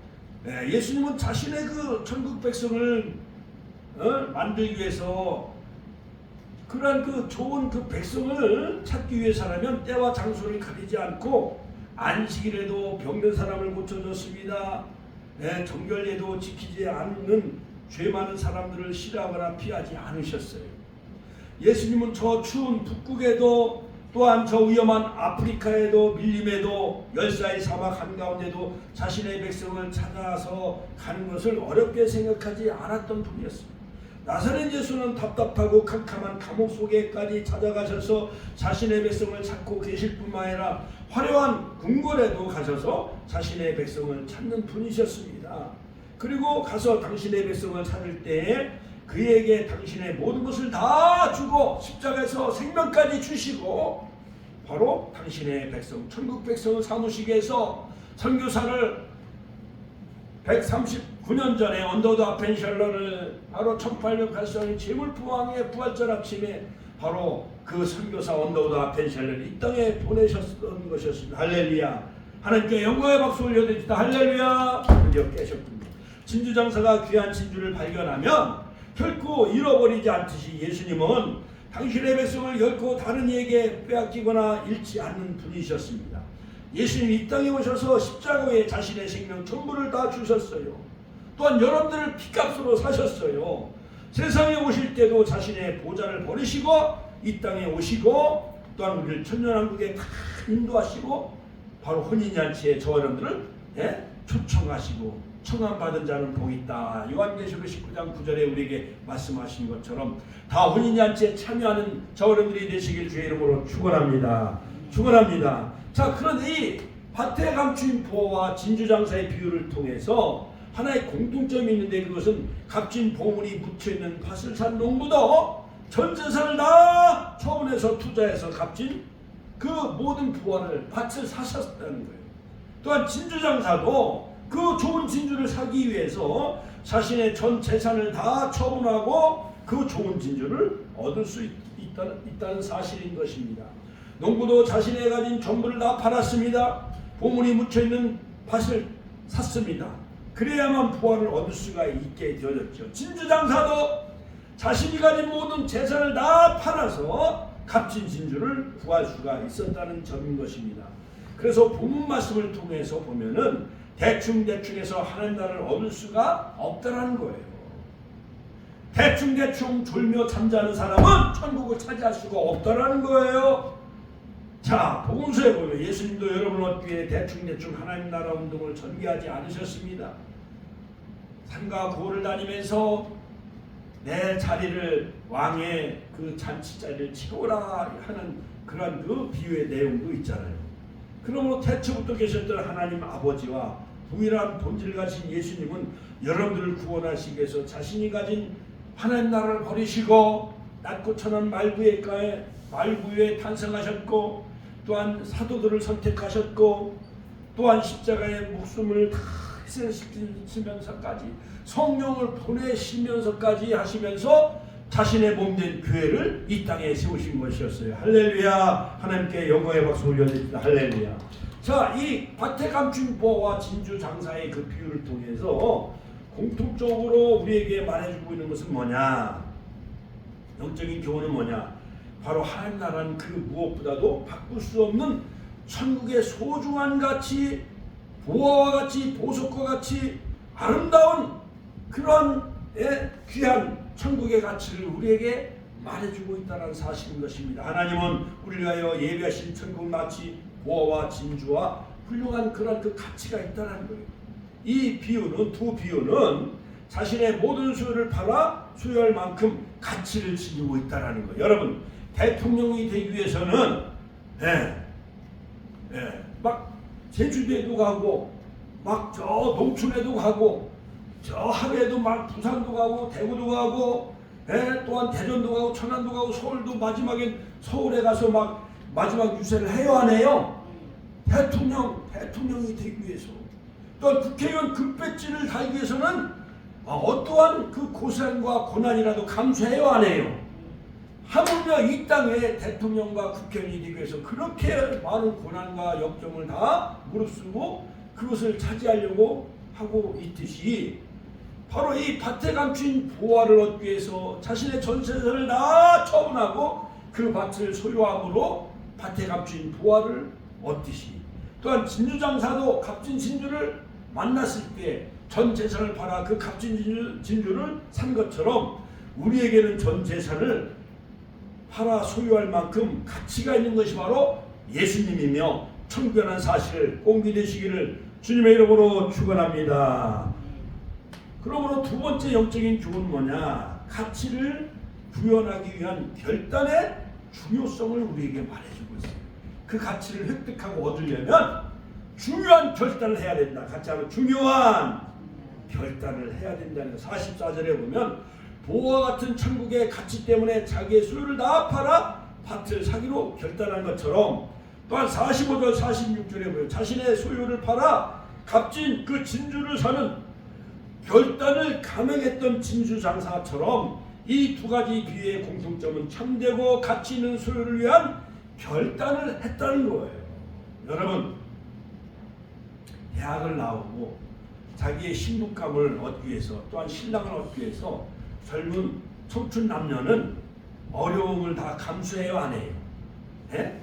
예수님은 자신의 그 천국 백성을 만들기 위해서 그러한 그 좋은 그 백성을 찾기 위해서라면 때와 장소를 가리지 않고 안식일에도 병든 사람을 고쳐줬습니다. 정결예도 지키지 않는 죄 많은 사람들을 싫어하거나 피하지 않으셨어요. 예수님은 저 추운 북극에도 또한 저 위험한 아프리카에도 밀림에도 열사의 사막 한가운데도 자신의 백성을 찾아서 가는 것을 어렵게 생각하지 않았던 분이었습니다. 나사렛 예수는 답답하고 캄캄한 감옥 속에까지 찾아가셔서 자신의 백성을 찾고 계실 뿐만 아니라 화려한 궁궐에도 가셔서 자신의 백성을 찾는 분이셨습니다. 그리고 가서 당신의 백성을 찾을 때에 그에게 당신의 모든 것을 다 주고 십자가에서 생명까지 주시고 바로 당신의 백성 천국 백성을 사무시게 해서 선교사를 139년 전에 언더우드 아펜셜러를 바로 1884년 재물부왕의 부활절 아침에 바로 그 선교사 언더우드 아펜셜러를 이 땅에 보내셨던 것이었습니다. 할렐루야. 하나님께 영광의 박수 올려드립니다. 할렐루야. 드디어 깨셨군요. 진주장사가 귀한 진주를 발견하면 결코 잃어버리지 않듯이 예수님은 당신의 백성을 결코 다른 이에게 빼앗기거나 잃지 않는 분이셨습니다. 예수님이 이 땅에 오셔서 십자가에 자신의 생명 전부를 다 주셨어요. 또한 여러분들을 피값으로 사셨어요. 세상에 오실 때도 자신의 보좌를 버리시고 이 땅에 오시고 또한 우리를 천년왕국에 다 인도하시고 바로 혼인잔치에 저 여러분들을 초청하시고 청함받은 자는 복이 있다. 요한계시록 19장 9절에 우리에게 말씀하신 것처럼 다 혼인잔치에 참여하는 저 여러분들이 되시길 주의 이름으로 축원합니다. 축원합니다. 자, 그런데 이 밭에 감춘 보화와 진주장사의 비유를 통해서 하나의 공통점이 있는데 그것은 값진 보물이 묻혀있는 밭을 산 농부도 전 재산을 다 처분해서 투자해서 값진 그 모든 부화를 밭을 사셨다는 거예요. 또한 진주장사도 그 좋은 진주를 사기 위해서 자신의 전 재산을 다 처분하고 그 좋은 진주를 얻을 수 있다는 사실인 것입니다. 농부도 자신의 가진 전부를 다 팔았습니다. 보물이 묻혀있는 밭을 샀습니다. 그래야만 부활을 얻을 수가 있게 되어졌죠. 진주장사도 자신이 가진 모든 재산을 다 팔아서 값진 진주를 구할 수가 있었다는 점인 것입니다. 그래서 본문 말씀을 통해서 보면은 대충대충해서 하나님 나라를 얻을 수가 없다라는 거예요. 대충대충 졸며 잠자는 사람은 천국을 차지할 수가 없다라는 거예요. 자, 복음서에 보면 예수님도 여러분 얻기 위해 대충대충 하나님 나라 운동을 전개하지 않으셨습니다. 산과 고를 다니면서 내 자리를 왕의 그 잔치 자리를 채우라 하는 그런 그 비유의 내용도 있잖아요. 그러므로 태초부터 계셨던 하나님 아버지와 동일한 본질을 가진 예수님은 여러분들을 구원하시기 위해서 자신이 가진 하나님 나라를 버리시고 낮고 천한 말구에 탄생하셨고 또한 사도들을 선택하셨고 또한 십자가의 목숨을 다 희생시키면서까지 성령을 보내시면서까지 하시면서 자신의 몸된 교회를 이 땅에 세우신 것이었어요. 할렐루야. 하나님께 영광의 박수 올려드립니다. 할렐루야. 자, 이 밭에 감춘 보와 진주 장사의 그 비유를 통해서 공통적으로 우리에게 말해주고 있는 것은 뭐냐? 영적인 교훈은 뭐냐? 바로 하나님 나라는 그 무엇보다도 바꿀 수 없는 천국의 소중한 가치, 보화와 같이 보석과 같이 아름다운 그런 귀한 천국의 가치를 우리에게 말해주고 있다는 사실인 것입니다. 하나님은 우리를 위하여 예비하신 천국 마치 보화와 진주와 훌륭한 그런 그 가치가 있다는 거예요. 이 비유는 두 비유는 자신의 모든 소유를 팔아 소유할 만큼 가치를 지니고 있다는 거예요. 여러분, 대통령이 되기 위해서는 막 제주도에도 가고 막 저 농촌에도 가고 저 하루에도 막 부산도 가고 대구도 가고 또한 대전도 가고 천안도 가고 서울도 마지막엔 서울에 가서 막 마지막 유세를 해야 하네요. 대통령이 되기 위해서. 또한 국회의원 금배지를 달기 위해서는 어떠한 그 고생과 고난이라도 감수해야 하네요. 하물며 이 땅에 대통령과 국회의원이 되기 위해서 그렇게 많은 고난과 역경을 다 무릅쓰고 그것을 차지하려고 하고 있듯이 바로 이 밭에 감춘 보화를 얻기 위해서 자신의 전 재산을 다 처분하고 그 밭을 소유함으로 밭에 감춘 보화를 얻듯이 또한 진주장사도 값진 진주를 만났을 때 전 재산을 팔아 그 값진 진주를 산 것처럼 우리에게는 전 재산을 팔아 소유할 만큼 가치가 있는 것이 바로 예수님이며 천국이라는 사실을 공개되시기를 주님의 이름으로 축원합니다. 그러므로 두 번째 영적인 교훈은 뭐냐? 가치를 구현하기 위한 결단의 중요성을 우리에게 말해주고 있어요. 그 가치를 획득하고 얻으려면 중요한 결단을 해야 된다. 같이 하면 중요한 결단을 해야 된다는 거. 44절에 보면 보화와 같은 천국의 가치 때문에 자기의 소유를 다 팔아 밭을 사기로 결단한 것처럼 또한 45절 46절에 보여 자신의 소유를 팔아 값진 그 진주를 사는 결단을 감행했던 진주 장사처럼 이 두 가지 비유의 공통점은 참되고 가치 있는 소유를 위한 결단을 했다는 거예요. 여러분, 대학을 나오고 자기의 신분감을 얻기 위해서 또한 신랑을 얻기 위해서 젊은 청춘 남녀는 어려움을 다 감수해요, 안 해요? 예?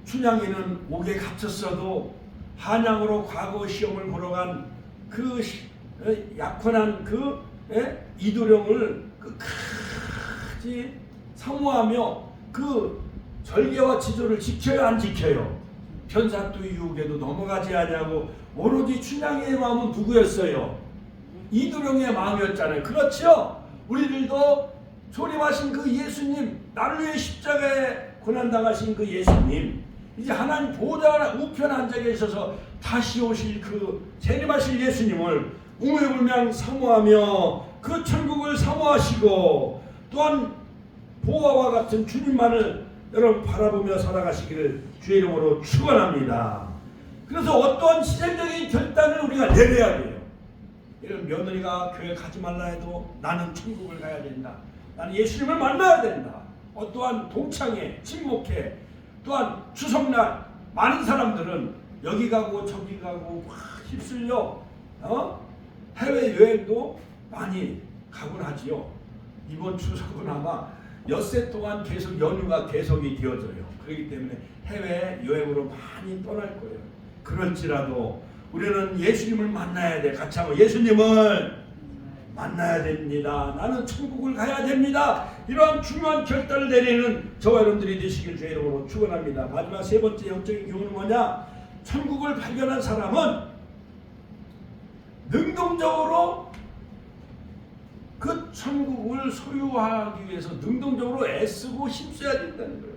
춘향이는 옥에 갇혔어도 한양으로 과거 시험을 보러 간 그 약혼한 그 이도령을 끝까지 사모하며 그 절개와 지조를 지켜요, 안 지켜요? 편사또 유혹에도 넘어가지 않냐고. 오로지 춘향이의 마음은 누구였어요? 이도령의 마음이었잖아요. 그렇죠? 우리들도 소림하신 그 예수님, 나를 위해 십자가에 고난당하신 그 예수님, 이제 하나님 보좌 우편에 앉아 계셔서 다시 오실 그 재림하실 예수님을 우매불명 사모하며 그 천국을 사모하시고 또한 보화와 같은 주님만을 여러분 바라보며 살아가시기를 주의 이름으로 축원합니다. 그래서 어떠한 시대적인 결단을 우리가 내려야 돼요. 이런 며느리가 교회 가지 말라 해도 나는 천국을 가야 된다. 나는 예수님을 만나야 된다. 어떠한 동창회, 친목회, 또한 추석날 많은 사람들은 여기 가고 저기 가고 막 휩쓸려 해외여행도 많이 가곤 하지요. 이번 추석은 아마 엿새 동안 계속 연휴가 계속이 되어져요. 그렇기 때문에 해외여행으로 많이 떠날 거예요. 그럴지라도 우리는 예수님을 만나야 돼. 같이 한번 예수님을 만나야 됩니다. 나는 천국을 가야 됩니다. 이러한 중요한 결단을 내리는 저와 여러분들이 되시길 주의 이름으로 축원합니다. 마지막 세 번째 영적인 교훈은 뭐냐? 천국을 발견한 사람은 능동적으로 그 천국을 소유하기 위해서 능동적으로 애쓰고 힘써야 된다는 거예요.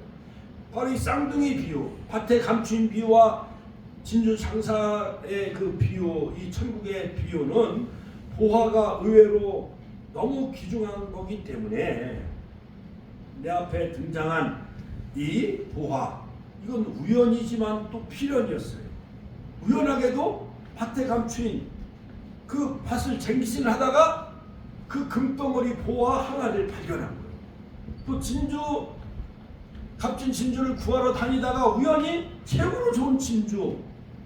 바로 이 쌍둥이 비유, 밭에 감추인 비유와 진주 장사의 그 비유, 이 천국의 비유는 보화가 의외로 너무 귀중한 거기 때문에 내 앞에 등장한 이 보화, 이건 우연이지만 또 필연이었어요. 우연하게도 밭에 감추인 그 밭을 쟁취하다가 그 금덩어리 보화 하나를 발견한 거예요. 또 진주, 값진 진주를 구하러 다니다가 우연히 최고로 좋은 진주,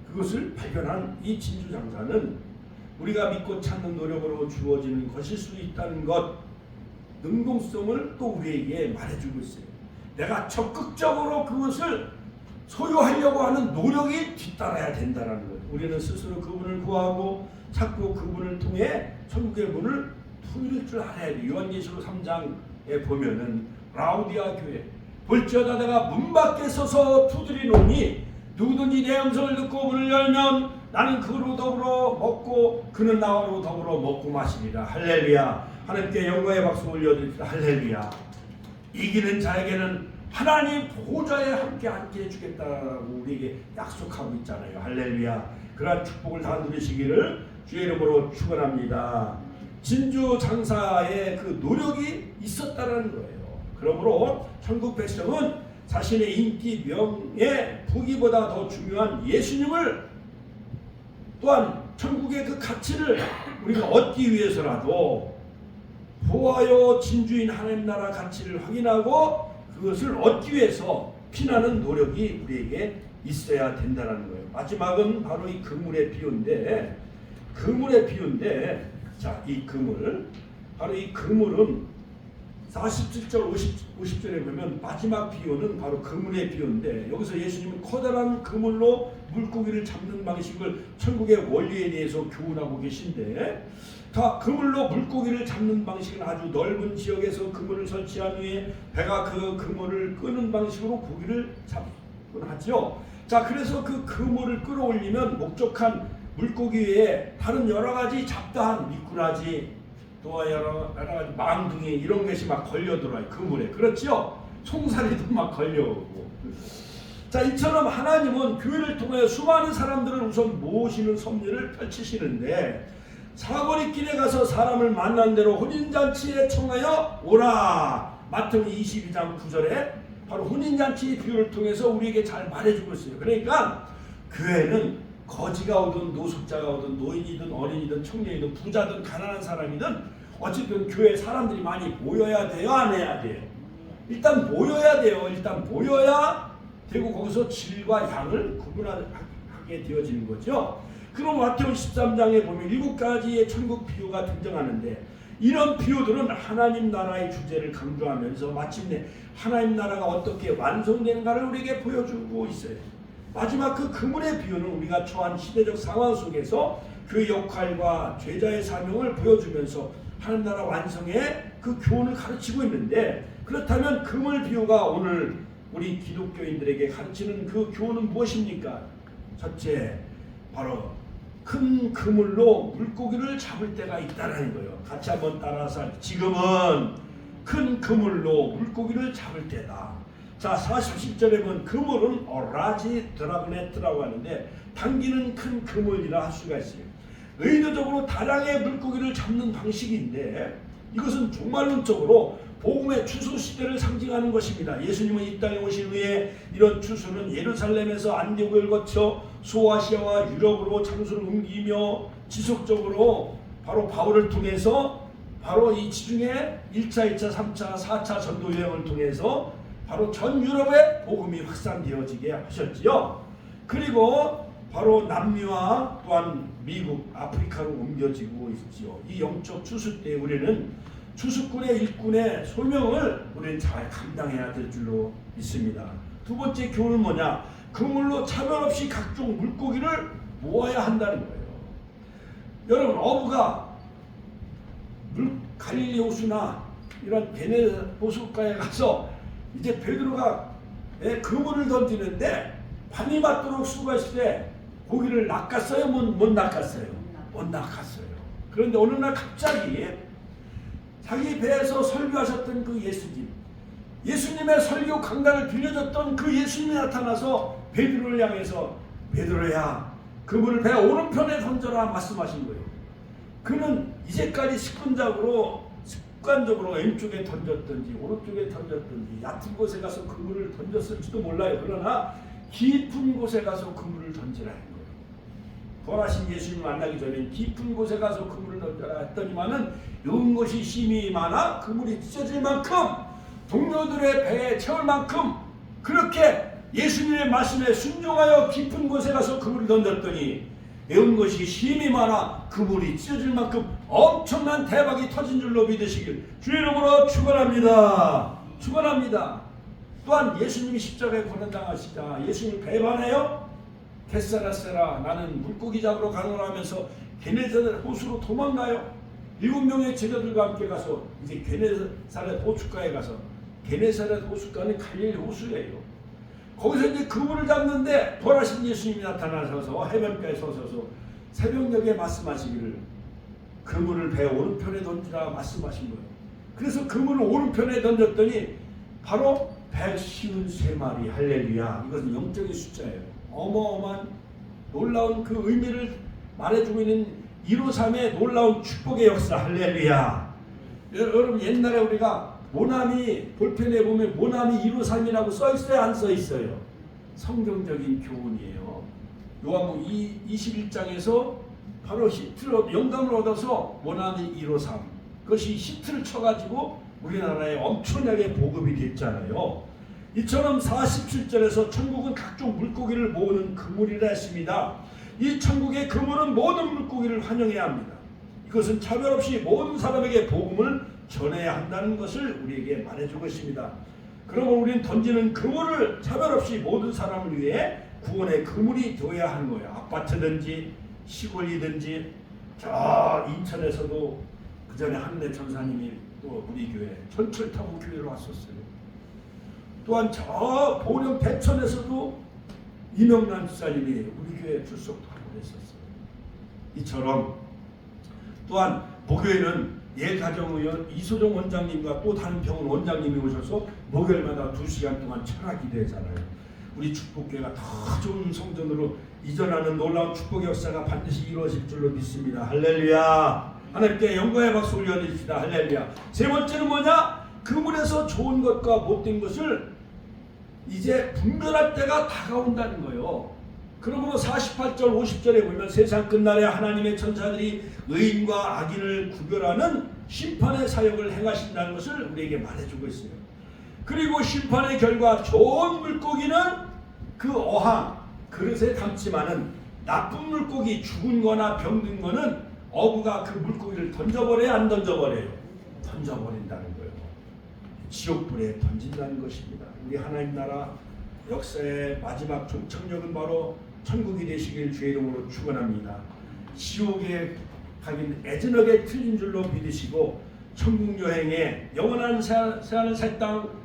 그것을 발견한 이 진주 장사는 우리가 믿고 찾는 노력으로 주어지는 것일 수 있다는 것, 능동성을 또 우리에게 말해주고 있어요. 내가 적극적으로 그것을 소유하려고 하는 노력이 뒤따라야 된다는 거예요. 우리는 스스로 그분을 구하고 찾고 그분을 통해 천국의 문을 두드릴 줄 알아야 돼요. 요한계시록 3장에 보면은 라우디아 교회, 볼지어다 내가 문 밖에 서서 두드리노니 누구든지 내 음성을 듣고 문을 열면 나는 그로 더불어 먹고 그는 나로 더불어 먹고 마시리라. 할렐루야. 하나님께 영광의 박수 올려드립니다. 할렐루야. 이기는 자에게는 하나님 보좌에 함께 앉게 해주겠다라고 우리에게 약속하고 있잖아요. 할렐루야. 그러한 축복을 다 누리시기를 주의 이름으로 축원합니다. 진주 장사의 그 노력이 있었다는 거예요. 그러므로 천국 백성은 자신의 인기, 명예, 부귀보다 더 중요한 예수님을, 또한 천국의 그 가치를 우리가 얻기 위해서라도 보아요 진주인 하나님 나라 가치를 확인하고 그것을 얻기 위해서 피나는 노력이 우리에게 있어야 된다는 거예요. 마지막은 바로 이 그물의 비유인데, 자, 이 그물, 바로 이 그물은 47절 50절에 보면 마지막 비유는 바로 그물의 비유인데, 여기서 예수님은 커다란 그물로 물고기를 잡는 방식을 천국의 원리에 대해서 교훈하고 계신데, 다 그물로 물고기를 잡는 방식은 아주 넓은 지역에서 그물을 설치한 후에 배가 그 그물을 끄는 방식으로 고기를 잡곤 하죠. 자, 그래서 그 그물을 끌어올리면 목적한 물고기 외에 다른 여러 가지 잡다한 미꾸라지, 또 여러 가지 망둥이 이런 것이 막 걸려들어요. 그물에. 그렇죠? 송사리도 막 걸려오고. 자, 이처럼 하나님은 교회를 통해 수많은 사람들을 우선 모으시는 섭리를 펼치시는데, 사거리길에 가서 사람을 만난 대로 혼인잔치에 청하여 오라. 마태복음 22장 9절에 바로 혼인잔치의 비유를 통해서 우리에게 잘 말해주고 있어요. 그러니까 교회는 거지가 오든 노숙자가 오든 노인이든 어린이든 청년이든 부자든 가난한 사람이든 어쨌든 교회에 사람들이 많이 모여야 돼요, 안 해야 돼요? 일단 모여야 돼요. 일단 모여야 되고 거기서 질과 양을 구분하게 되어지는 거죠. 그럼 마태복음 13장에 보면 7가지의 천국 비유가 등장하는데 이런 비유들은 하나님 나라의 주제를 강조하면서 마침내 하나님 나라가 어떻게 완성되는가를 우리에게 보여주고 있어요. 마지막 그 그물의 비유는 우리가 처한 시대적 상황 속에서 그 역할과 제자의 사명을 보여주면서 하나님 나라 완성의 그 교훈을 가르치고 있는데, 그렇다면 그물 비유가 오늘 우리 기독교인들에게 가르치는 그 교훈은 무엇입니까? 첫째, 바로 큰 그물로 물고기를 잡을 때가 있다는 거예요. 같이 한번 따라서 지금은 큰 그물로 물고기를 잡을 때다. 자, 40절에 보면 그물은 라지 드라그네트라고 하는데 당기는 큰 그물이라 할 수가 있어요. 의도적으로 다량의 물고기를 잡는 방식인데 이것은 종말론적으로 복음의 추수 시대를 상징하는 것입니다. 예수님은 이 땅에 오신 후에 이런 추수는 예루살렘에서 안디옥을 거쳐 소아시아와 유럽으로 장소를 옮기며 지속적으로 바로 바울을 통해서 바로 이 지중해 1차, 2차, 3차, 4차 전도 여행을 통해서 바로 전 유럽에 복음이 확산되어지게 하셨지요. 그리고 바로 남미와 또한 미국, 아프리카로 옮겨지고 있지요. 이 영적 추수 때 우리는 추수꾼의 일꾼의 소명을 우리는 잘 감당해야 될 줄로 믿습니다. 두 번째 교훈은 뭐냐? 그물로 차별 없이 각종 물고기를 모아야 한다는 거예요. 여러분, 어부가 갈릴리 호수나 이런 베네 호숫가에 가서 이제 베드로가 그물을 던지는데 밤이 맞도록 수고가 있을 때 고기를 낚았어요? 못 낚았어요? 못 낚았어요. 그런데 어느 날 갑자기 자기 배에서 설교하셨던 그 예수님의 설교 강단을 빌려줬던 그 예수님이 나타나서 베드로를 향해서 베드로야, 그물을 배 오른편에 던져라 말씀하신 거예요. 그는 이제까지 습관적으로 왼쪽에 던졌든지 오른쪽에 던졌든지 얕은 곳에 가서 그물을 던졌을지도 몰라요. 그러나 깊은 곳에 가서 그물을 던지라 한 거예요. 부활하신 예수님 만나기 전에 깊은 곳에 가서 그물을 던져라 했더니만은 은 것이 심히 많아 그물이 찢어질 만큼 동료들의 배에 채울 만큼 그렇게 예수님의 말씀에 순종하여 깊은 곳에 가서 그물을 던졌더니 배운 것이 힘이 많아 그물이 찢어질 만큼 엄청난 대박이 터진 줄로 믿으시길 주의 이름으로 축원합니다. 축원합니다. 또한 예수님이 십자가에 고난당하시자 예수님 배반해요? 겟세라세라 나는 물고기 잡으러 가노라 하면서 게네사렛 호수로 도망가요. 7명의 제자들과 함께 가서 이제 게네사렛 호숫가에 가서, 게네사렛 호숫가는 갈릴리 호수예요. 거기서 이제 그물을 잡는데 부활하신 예수님이 나타나셔서 해변가에 서셔서 새벽녘에 말씀하시기를 그물을 배 오른편에 던지라 말씀하신 거예요. 그래서 그물을 오른편에 던졌더니 바로 153마리 할렐루야. 이것은 영적인 숫자예요. 어마어마한 놀라운 그 의미를 말해주고 있는 153의 놀라운 축복의 역사 할렐루야. 여러분, 옛날에 우리가 모나미 볼펜에 보면 모나미 153이라고 써있어요? 안 써있어요? 성경적인 교훈이에요. 요한복음 21장에서 바로 히트로 영감을 얻어서 모나미 153 그것이 히트를 쳐가지고 우리나라에 엄청나게 보급이 됐잖아요. 이처럼 47절에서 천국은 각종 물고기를 모으는 그물이라 했습니다. 이 천국의 그물은 모든 물고기를 환영해야 합니다. 이것은 차별 없이 모든 사람에게 복음을 전해야 한다는 것을 우리에게 말해주고 있습니다. 그러면 우리는 던지는 그물을 차별 없이 모든 사람을 위해 구원의 그물이 되어야 하는 거예요. 아파트든지 시골이든지 저 인천에서도 그 전에 한래 전사님이 또 우리 교회 전철 타고 교회로 왔었어요. 또한 저 보령 대천에서도 이명란 집사님이 우리 교회 출석도 하고 그랬었어요. 이처럼 또한 목요일은 예가정의원 이소정 원장님과 또 다른 병원 원장님이 오셔서 목요일마다 2시간 동안 철학 기도하잖아요. 우리 축복교회가 더 좋은 성전으로 이전하는 놀라운 축복 역사가 반드시 이루어질 줄로 믿습니다. 할렐루야. 하나님께 영광의 박수 올려드립시다. 할렐루야. 세 번째는 뭐냐? 그물에서 좋은 것과 못된 것을 이제 분별할 때가 다가온다는 거예요. 그러므로 48절 50절에 보면 세상 끝날에 하나님의 천사들이 의인과 악인을 구별하는 심판의 사역을 행하신다는 것을 우리에게 말해주고 있어요. 그리고 심판의 결과 좋은 물고기는 그 어항 그릇에 담지만은 나쁜 물고기 죽은 거나 병든 거는 어부가 그 물고기를 던져버려야 안 던져버려요? 던져버린다는 거예요. 지옥불에 던진다는 것입니다. 우리 하나님 나라 역사의 마지막 종착역은 바로 천국이 되시길 주의 이름으로 축원합니다. 지옥에 가긴 애전하게 틀린 줄로 믿으시고 천국 여행에 영원한 새하늘 새 땅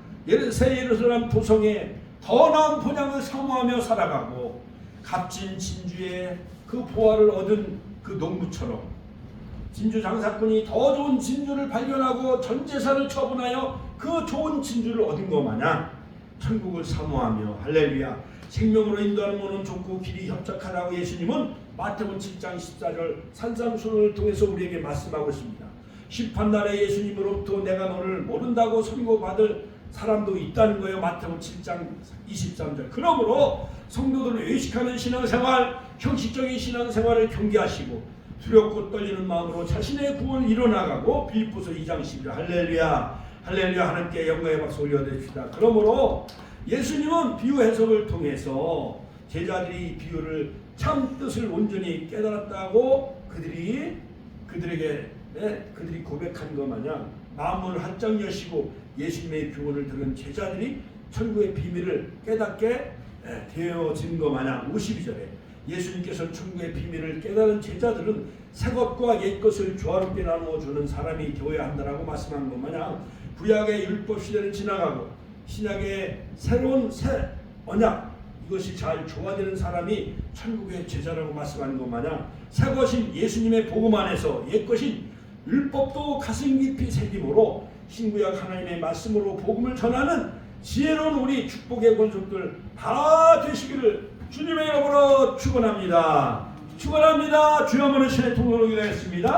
새 예루살렘 도성에 더 나은 본향을 사모하며 살아가고 값진 진주의 그 보화를 얻은 그 농부처럼 진주 장사꾼이 더 좋은 진주를 발견하고 전 재산을 처분하여 그 좋은 진주를 얻은 것 마냥 천국을 사모하며 할렐루야 생명으로 인도하는 문은 좁고 길이 협착하라고 예수님은 마태복음 7장 14절 산상수훈을 통해서 우리에게 말씀하고 있습니다. 심판날에 예수님으로부터 내가 너를 모른다고 선고받을 사람도 있다는 거예요. 마태복음 7장 23절. 그러므로 성도들은 의식하는 신앙생활, 형식적인 신앙생활을 경계하시고 두렵고 떨리는 마음으로 자신의 구원을 이뤄나가고 빌립보서 2장 11절 할렐루야 할렐루야 하나님께 영광의 박수 올려드립시다. 그러므로 예수님은 비유 해석을 통해서 제자들이 비유를 참 뜻을 온전히 깨달았다고 그들이 고백한 것 마냥 마음을 활짝 여시고 예수님의 교훈을 들은 제자들이 천국의 비밀을 깨닫게 되어진 것 마냥 52절에 예수님께서 천국의 비밀을 깨달은 제자들은 새 것과 옛 것을 조화롭게 나누어주는 사람이 되어야 한다라고 말씀한 것 마냥 구약의 율법 시대는 지나가고 신약의 새로운 새 언약 이것이 잘 조화되는 사람이 천국의 제자라고 말씀하는 것 마냥 새 것인 예수님의 복음 안에서 옛 것인 율법도 가슴 깊이 새김으로 신구약 하나님의 말씀으로 복음을 전하는 지혜로운 우리 축복의 권속들 다 되시기를 주님의 이름으로 축원합니다. 축원합니다. 주여 모는 신의 통로로 기도했습니다.